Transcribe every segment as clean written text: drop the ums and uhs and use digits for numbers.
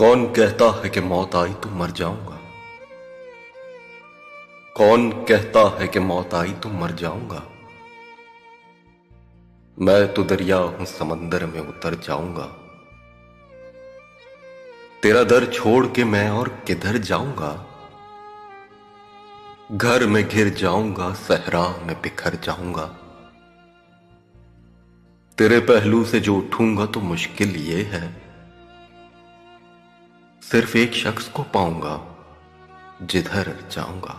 कौन कहता है कि मौत आई तो मर जाऊंगा। कौन कहता है कि मौत आई तो मर जाऊंगा। मैं तो दरिया हूं, समंदर में उतर जाऊंगा। तेरा दर छोड़ के मैं और किधर जाऊंगा। घर में घिर जाऊंगा, सहरा में बिखर जाऊंगा। तेरे पहलू से जो उठूंगा तो मुश्किल ये है, सिर्फ एक शख्स को पाऊंगा जिधर जाऊंगा।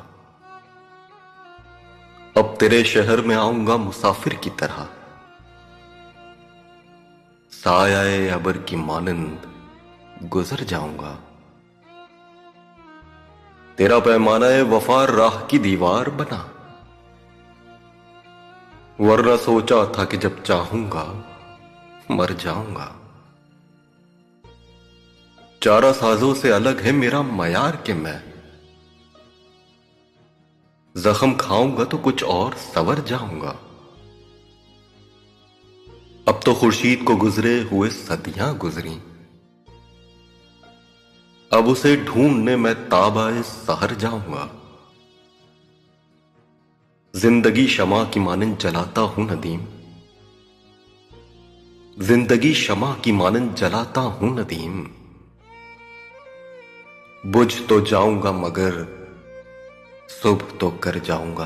अब तेरे शहर में आऊंगा मुसाफिर की तरह, सायाए अबर की मानंद गुजर जाऊंगा। तेरा पैमाना वफा राह की दीवार बना, वरना सोचा था कि जब चाहूंगा मर जाऊंगा। चारा साजों से अलग है मेरा मयार के मैं जख्म खाऊंगा तो कुछ और सवर जाऊंगा। अब तो खुर्शीद को गुजरे हुए सदियां गुजरी, अब उसे ढूंढने मैं ताबाए सहर जाऊंगा। जिंदगी शमा की मानंद जलाता हूं नदीम, जिंदगी शमा की मानंद जलाता हूं नदीम। बुझ तो जाऊंगा मगर सुबह तो कर जाऊंगा।